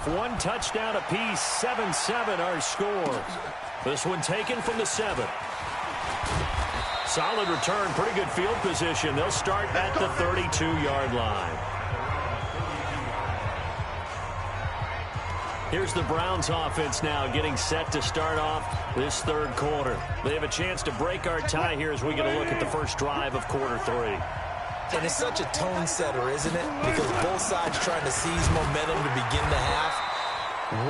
half. One touchdown apiece, 7-7 our score. This one taken from the 7. Solid return, pretty good field position. They'll start at the 32-yard line. Here's the Browns offense now getting set to start off this third quarter. They have a chance to break our tie here as we get a look at the first drive of quarter 3. And it's such a tone setter, isn't it? Because both sides trying to seize momentum to begin the half.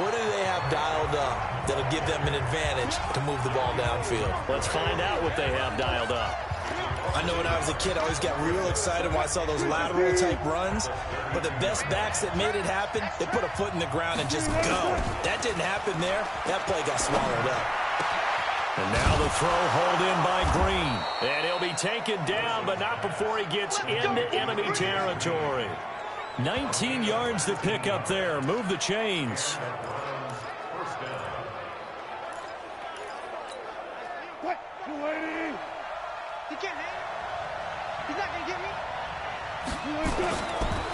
What do they have dialed up that'll give them an advantage to move the ball downfield? Let's find out what they have dialed up. I know when I was a kid, I always got real excited when I saw those lateral-type runs. But the best backs that made it happen, they put a foot in the ground and just go. That didn't happen there. That play got swallowed up. And now the throw hauled in by Green. And he'll be taken down, but not before he gets into enemy territory. 19 yards to pick up there. Move the chains.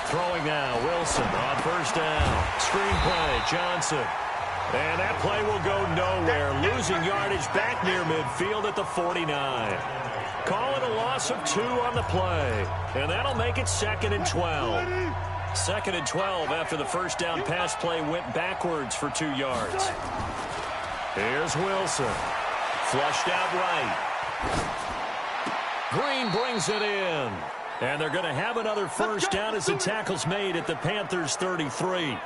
Throwing now, Wilson on first down. Screenplay, Johnson. And that play will go nowhere. Losing yardage back near midfield at the 49. Call it a loss of 2 on the play. And that'll make it 2nd and 12. 2nd and 12 after the first down pass play went backwards for 2 yards. Here's Wilson. Flushed out right. Green brings it in. And they're going to have another first down as the tackle's made at the Panthers' 33.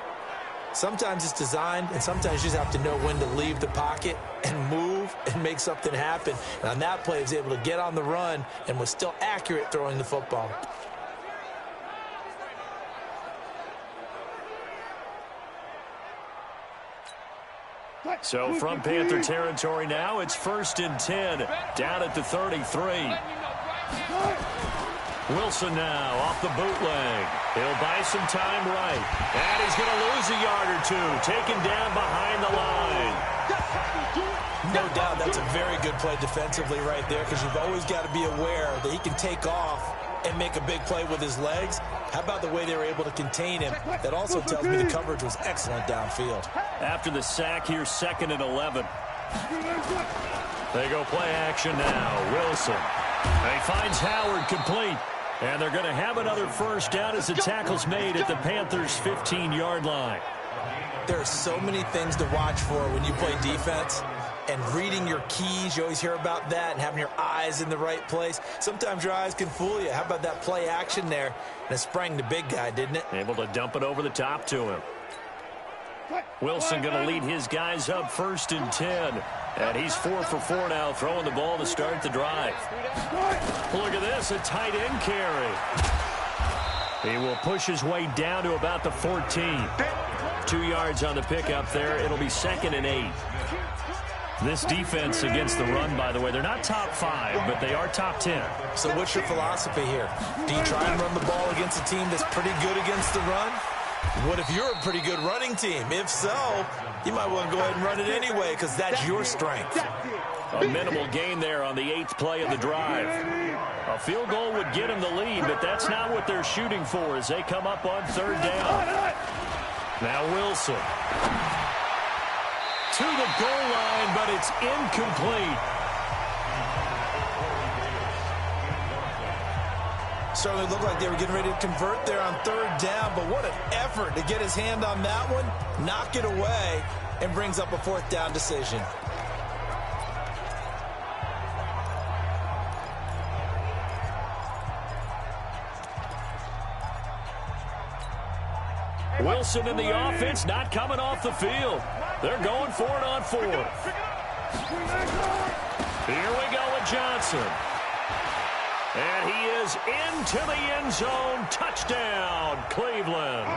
Sometimes it's designed, and sometimes you just have to know when to leave the pocket and move and make something happen. And on that play, he was able to get on the run and was still accurate throwing the football. So from Panther territory now, it's 1st and 10 down at the 33. Wilson now off the bootleg. He'll buy some time right. And he's going to lose a yard or 2. Taken down behind the line. No doubt that's a very good play defensively right there, because you've always got to be aware that he can take off and make a big play with his legs. How about the way they were able to contain him? That also tells me the coverage was excellent downfield. After the sack, here's 2nd and 11. They go play action now. Wilson. And he finds Howard complete. And they're going to have another first down as the tackle's made at the Panthers' 15-yard line. There are so many things to watch for when you play defense. And reading your keys, you always hear about that, and having your eyes in the right place. Sometimes your eyes can fool you. How about that play action there? And it sprang the big guy, didn't it? Able to dump it over the top to him. Wilson going to lead his guys up 1st and 10. And he's 4 for 4 now, throwing the ball to start the drive. Look at this, a tight end carry. He will push his way down to about the 14. 2 yards on the pickup there. It'll be 2nd and 8. This defense against the run, by the way, they're not top 5, but they are top 10. So what's your philosophy here? Do you try and run the ball against a team that's pretty good against the run? What if you're a pretty good running team? If so, you might want to go ahead and run it anyway, because that's your strength. A minimal gain there on the 8th play of the drive. A field goal would get them the lead, but that's not what they're shooting for as they come up on 3rd down. Now Wilson. To the goal line, but it's incomplete. Certainly looked like they were getting ready to convert there on 3rd down, but what an effort to get his hand on that one, knock it away, and brings up a 4th down decision. Wilson in the offense, not coming off the field. They're going for it on 4th. Here we go with Johnson. And he is into the end zone. Touchdown, Cleveland.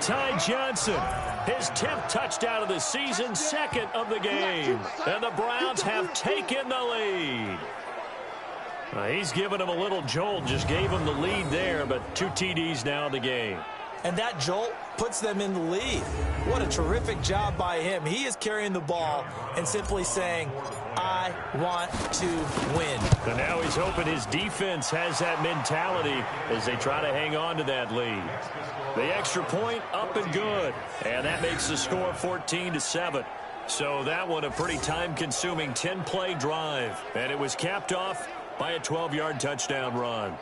Ty Johnson, his 10th touchdown of the season, 2nd of the game. And the Browns have taken the lead. He's given him a little jolt, just gave him the lead there, but 2 TDs now in the game. And that jolt puts them in the lead. What a terrific job by him. He is carrying the ball and simply saying, I want to win. And now he's hoping his defense has that mentality as they try to hang on to that lead. The extra point up and good. And that makes the score 14-7. So that one a pretty time-consuming 10-play drive. And it was capped off by a 12-yard touchdown run.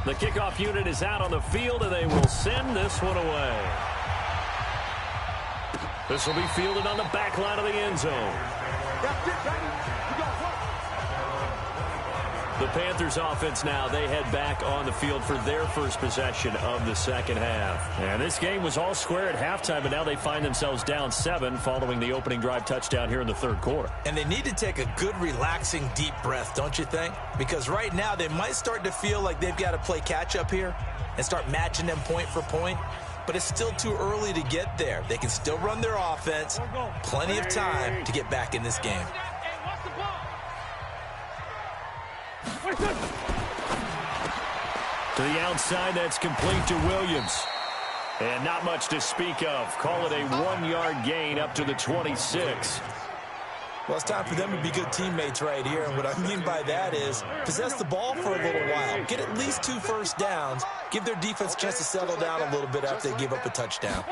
The kickoff unit is out on the field, and they will send this one away. This will be fielded on the back line of the end zone. The Panthers offense now, they head back on the field for their first possession of the second half. And this game was all square at halftime, but now they find themselves down 7 following the opening drive touchdown here in the third quarter. And they need to take a good, relaxing, deep breath, don't you think? Because right now they might start to feel like they've got to play catch-up here and start matching them point for point. But it's still too early to get there. They can still run their offense. Plenty of time to get back in this game. To the outside, that's complete to Williams. And not much to speak of. Call it a 1-yard gain up to the 26. Well, it's time for them to be good teammates right here. And what I mean by that is possess the ball for a little while. Get at least 2 first downs. Give their defense a chance to settle down a little bit after they give up a touchdown.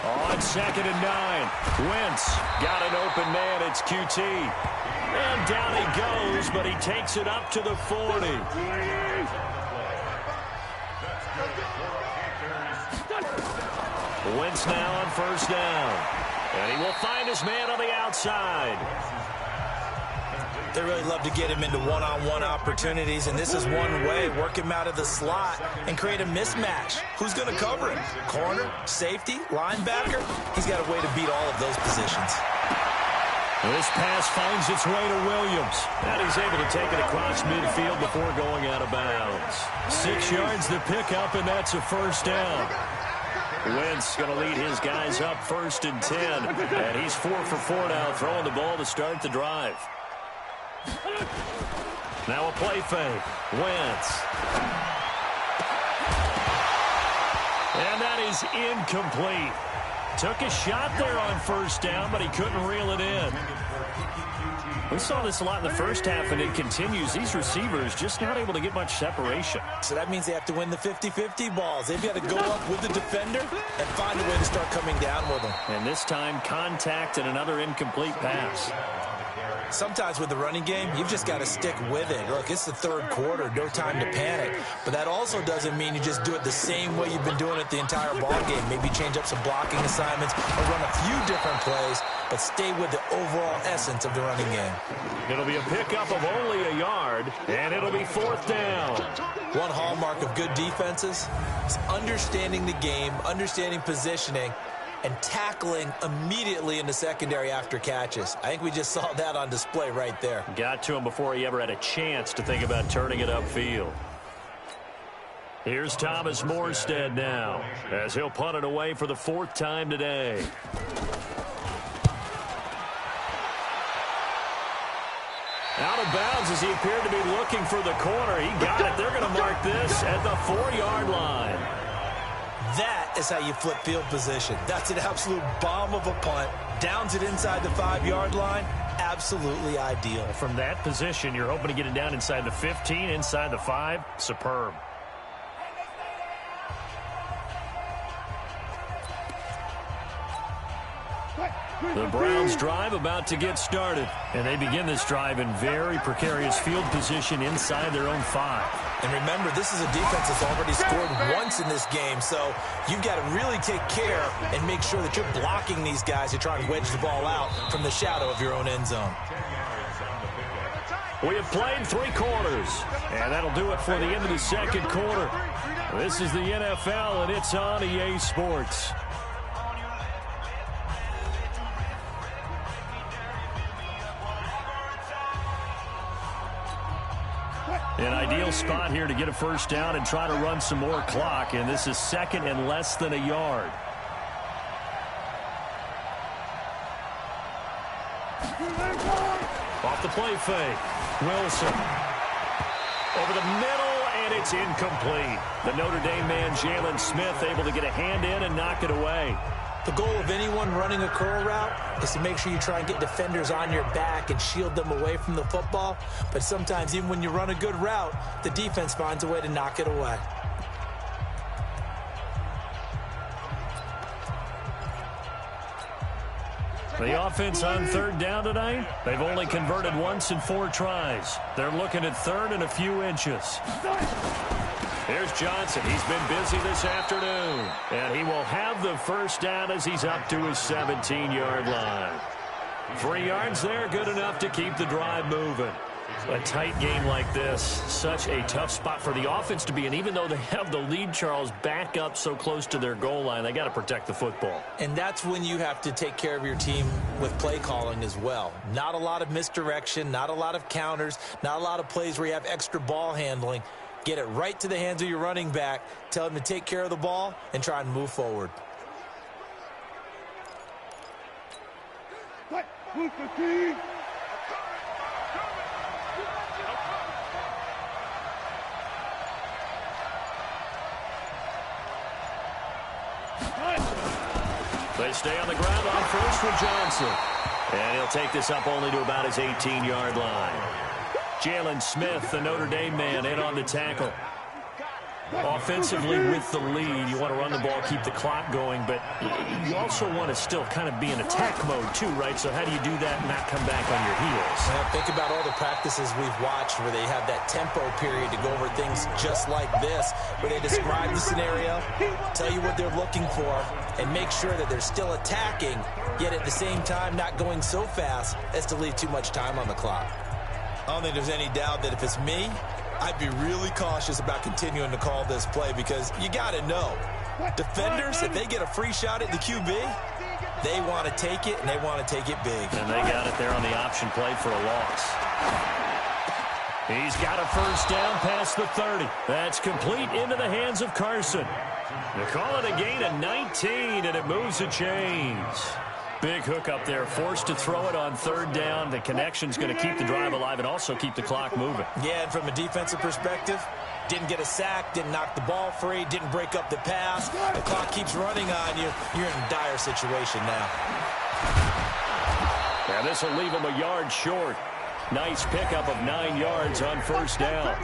On 2nd and 9. Wentz got an open man. It's QT. And down he goes, but he takes it up to the 40. Wentz now on first down. And he will find his man on the outside. They really love to get him into one-on-one opportunities, and this is one way. Work him out of the slot and create a mismatch. Who's going to cover him? Corner, safety, linebacker? He's got a way to beat all of those positions. This pass finds its way to Williams. And he's able to take it across midfield before going out of bounds. 6 yards to pick up, and that's a first down. Wentz going to lead his guys up 1st and 10. And he's 4 for 4 now, throwing the ball to start the drive. Now a play fake. Wentz. And that is incomplete. Took a shot there on first down, but he couldn't reel it in. We saw this a lot in the first half, and it continues. These receivers just not able to get much separation. So that means they have to win the 50-50 balls. They've got to go up with the defender and find a way to start coming down with them. And this time, contact and another incomplete pass. Sometimes with the running game, you've just got to stick with it. Look, it's the third quarter, no time to panic. But that also doesn't mean you just do it the same way you've been doing it the entire ball game. Maybe change up some blocking assignments or run a few different plays, but stay with the overall essence of the running game. It'll be a pickup of only a yard, and it'll be 4th down. One hallmark of good defenses is understanding the game, understanding positioning, and tackling immediately in the secondary after catches. I think we just saw that on display right there. Got to him before he ever had a chance to think about turning it upfield. Here's Thomas Morstead now, as he'll punt it away for the 4th time today. Out of bounds as he appeared to be looking for the corner. He got it. They're going to mark this at the 4-yard line. That is how you flip field position. That's an absolute bomb of a punt. Downs it inside the 5-yard line. Absolutely ideal. From that position, you're hoping to get it down inside the 15, inside the 5. Superb. The Browns drive about to get started. And they begin this drive in very precarious field position inside their own 5. And remember, this is a defense that's already scored once in this game, so you've got to really take care and make sure that you're blocking these guys who try and wedge the ball out from the shadow of your own end zone. We have played 3 quarters, and that'll do it for the end of the second quarter. This is the NFL, and it's on EA Sports. An ideal spot here to get a first down and try to run some more clock, and this is 2nd and less than a yard. Off the play fake. Wilson. Over the middle, and it's It's incomplete. The Notre Dame man, Jalen Smith, able to get a hand in and knock it away. The goal of anyone running a curl route is to make sure you try and get defenders on your back and shield them away from the football. But sometimes, even when you run a good route, the defense finds a way to knock it away. The offense on third down tonight, they've only converted once in 4 tries. They're looking at third and a few inches. Here's Johnson. He's been busy this afternoon. And he will have the first down as he's up to his 17-yard line. 3 yards there, good enough to keep the drive moving. A tight game like this, such a tough spot for the offense to be in. Even though they have the lead, Charles, back up so close to their goal line, they got to protect the football. And that's when you have to take care of your team with play calling as well. Not a lot of misdirection, not a lot of counters, not a lot of plays where you have extra ball handling. Get it right to the hands of your running back, tell him to take care of the ball, and try and move forward. They stay on the ground on first with Johnson. And he'll take this up only to about his 18-yard line. Jalen Smith, the Notre Dame man, in on the tackle. Offensively with the lead, you want to run the ball, keep the clock going, but you also want to still kind of be in attack mode too, right? So how do you do that and not come back on your heels? Well, think about all the practices we've watched where they have that tempo period to go over things just like this, where they describe the scenario, tell you what they're looking for, and make sure that they're still attacking, yet at the same time not going so fast as to leave too much time on the clock. I don't think there's any doubt that if it's me, I'd be really cautious about continuing to call this play because you got to know, defenders, if they get a free shot at the QB, they want to take it, and they want to take it big. And they got it there on the option play for a loss. He's got a first down past the 30. That's complete into the hands of Carson. They call it a gain of 19, and it moves the chains. Big hook up there, forced to throw it on third down. The connection's going to keep the drive alive and also keep the clock moving. Yeah, and from a defensive perspective, didn't get a sack, didn't knock the ball free, didn't break up the pass. The clock keeps running on you. You're in a dire situation now. And this will leave him a yard short. Nice pickup of 9 yards on first down.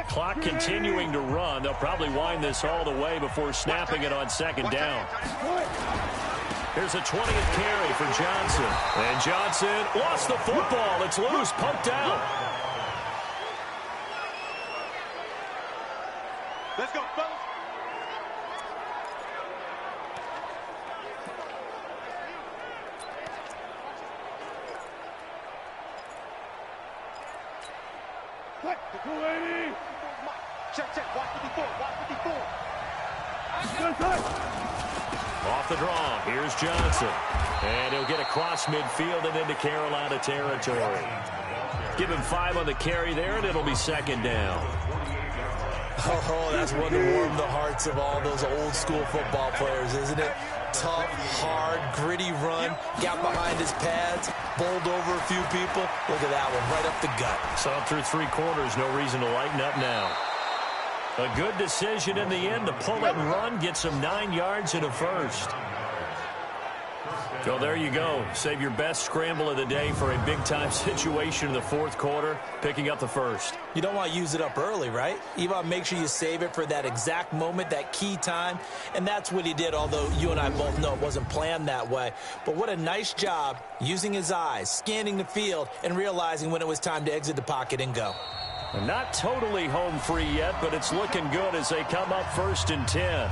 Clock continuing to run. They'll probably wind this all the way before snapping it on second down. Here's a 20th carry for Johnson. And Johnson lost the football. It's loose, poked out. Let's go, fellas. Check, watch 54, watch 54. Off the draw, here's Johnson. And he'll get across midfield and into Carolina territory. Give him 5 on the carry there, and it'll be second down. Oh, that's one to warm the hearts of all those old school football players, isn't it? Tough, hard, gritty run, got behind his pads, bowled over a few people. Look at that one, right up the gut. So through 3 quarters, no reason to lighten up now. A good decision in the end to pull it and run, gets him 9 yards and a first. So there you go. Save your best scramble of the day for a big-time situation in the fourth quarter, picking up the first. You don't want to use it up early, right? You want to make sure you save it for that exact moment, that key time. And that's what he did, although you and I both know it wasn't planned that way. But what a nice job using his eyes, scanning the field, and realizing when it was time to exit the pocket and go. Not totally home free yet, but it's looking good as they come up 1st and 10.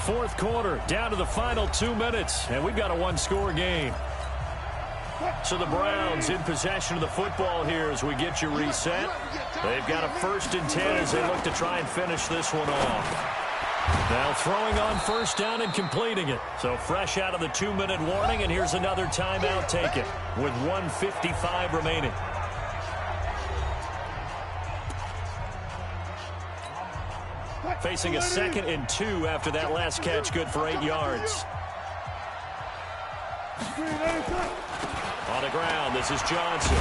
Fourth quarter, down to the final 2 minutes, and we've got a 1-score game. So the Browns in possession of the football here as we get you reset. They've got a 1st and 10 as they look to try and finish this one off. Now throwing on first down and completing it. So fresh out of the 2-minute warning, and here's another timeout taken with 1:55 remaining. Facing a 2nd and 2 after that last catch, good for 8 yards. On the ground, this is Johnson.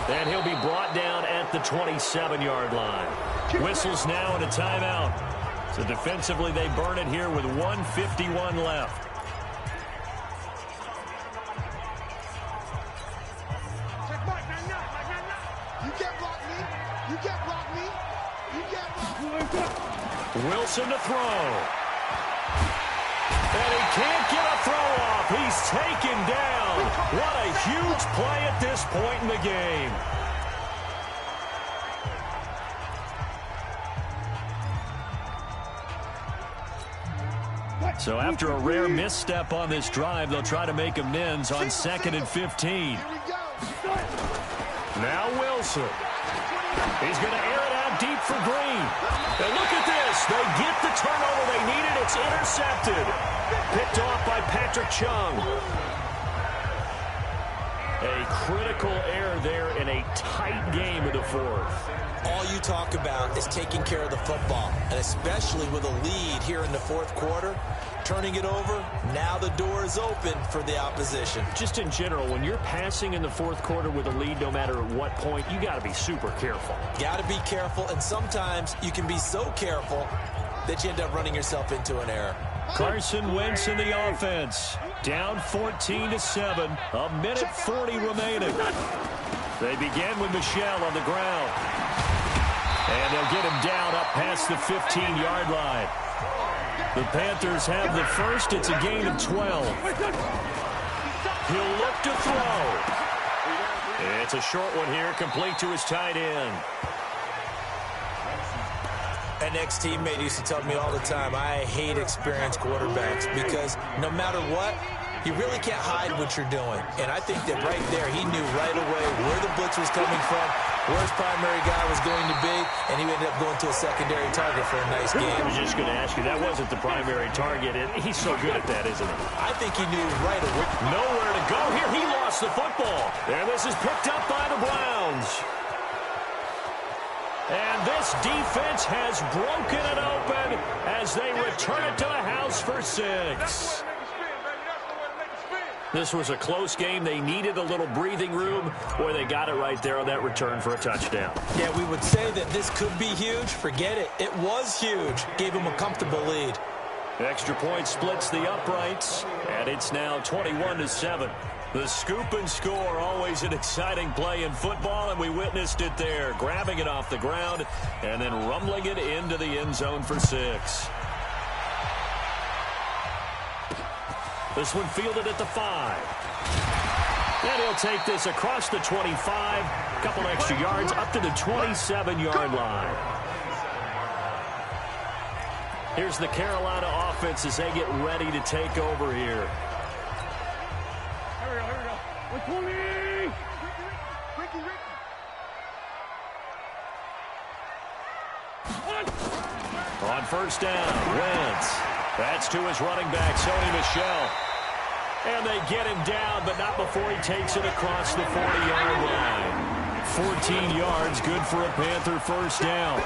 And he'll be brought down at the 27-yard line. Whistles now and a timeout. So defensively, they burn it here with 1:51 left. You can't block me. You can't block me. You can't block me. Wilson to throw. And he can't get a throw off. He's taken down. What a huge play at this point in the game. So after a rare misstep on this drive, they'll try to make amends on 2nd and 15. Now Wilson. He's going to air it out deep for Green. And look at this. They get the turnover they needed. It's intercepted. Picked off by Patrick Chung. A critical error there in a tight game of the 4th. All you talk about is taking care of the football, and especially with a lead here in the 4th quarter, turning it over, now the door is open for the opposition. Just in general, when you're passing in the 4th quarter with a lead, no matter at what point, you got to be super careful. Got to be careful, and sometimes you can be so careful that you end up running yourself into an error. Carson Wentz in the offense. Down 14-7. A minute 40 remaining. They begin with Michel on the ground. And they'll get him down up past the 15-yard line. The Panthers have the first. It's a gain of 12. He'll look to throw. It's a short one here, complete to his tight end. An ex-teammate used to tell me all the time, I hate experienced quarterbacks because no matter what, you really can't hide what you're doing. And I think that right there, he knew right away where the blitz was coming from, where his primary guy was going to be, and he ended up going to a secondary target for a nice game. I was just going to ask you, that wasn't the primary target. He's so good at that, isn't he? I think he knew right away. Nowhere to go here. He lost the football. And this is picked up by the Browns. And this defense has broken it open as they return it to the house for 6. This was a close game. They needed a little breathing room. Boy, they got it right there on that return for a touchdown. Yeah, we would say that this could be huge. Forget it. It was huge. Gave him a comfortable lead. Extra point splits the uprights, and it's now 21-7. The scoop and score, always an exciting play in football, and we witnessed it there. Grabbing it off the ground and then rumbling it into the end zone for 6. This one fielded at the 5. And he'll take this across the 25. A couple extra yards up to the 27-yard line. Here's the Carolina offense as they get ready to take over here. On first down, Wentz. That's to his running back, Sony Michel. And they get him down, but not before he takes it across the 40-yard line. 14 yards, good for a Panther first down.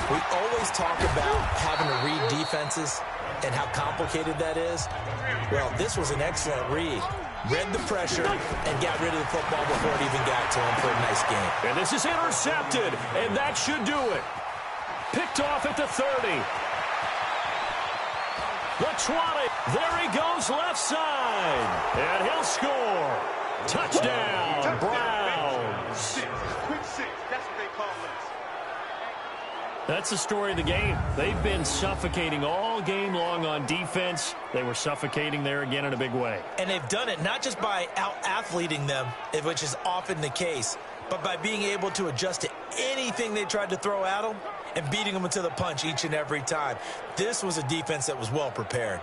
We always talk about having to read defenses and how complicated that is. Well, this was an excellent read. Read the pressure and got rid of the football before it even got to him for a nice game. And this is intercepted, and that should do it. Picked off at the 30. The 20. There he goes left side. And he'll score. Touchdown, Browns. Quick 6. That's what they call us. That's the story of the game. They've been suffocating all game long on defense. They were suffocating there again in a big way. And they've done it not just by out-athleting them, which is often the case, but by being able to adjust to anything they tried to throw at them and beating them into the punch each and every time. This was a defense that was well prepared.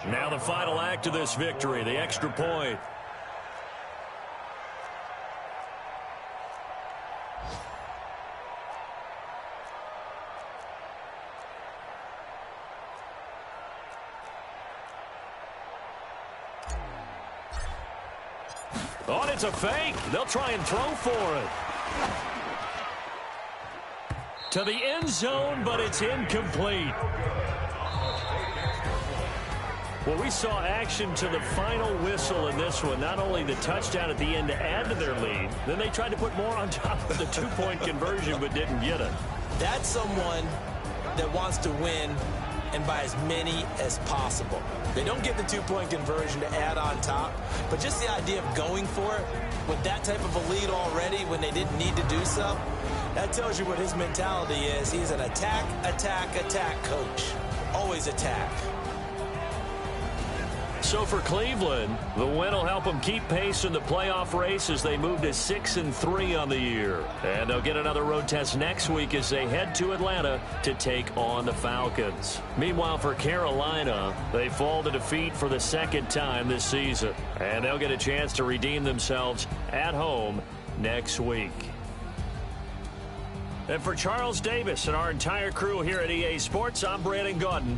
Now the final act of this victory, the extra point. Oh, and it's a fake. They'll try and throw for it. To the end zone, but it's incomplete. Well, we saw action to the final whistle in this one. Not only the touchdown at the end to add to their lead, then they tried to put more on top of the two-point conversion but didn't get it. That's someone that wants to win and by as many as possible. They don't get the two-point conversion to add on top, but just the idea of going for it with that type of a lead already when they didn't need to do so, that tells you what his mentality is. He's an attack, attack, attack coach. Always attack. So for Cleveland, the win will help them keep pace in the playoff race as they move to 6-3 on the year. And they'll get another road test next week as they head to Atlanta to take on the Falcons. Meanwhile, for Carolina, they fall to defeat for the second time this season. And they'll get a chance to redeem themselves at home next week. And for Charles Davis and our entire crew here at EA Sports, I'm Brandon Gaudin.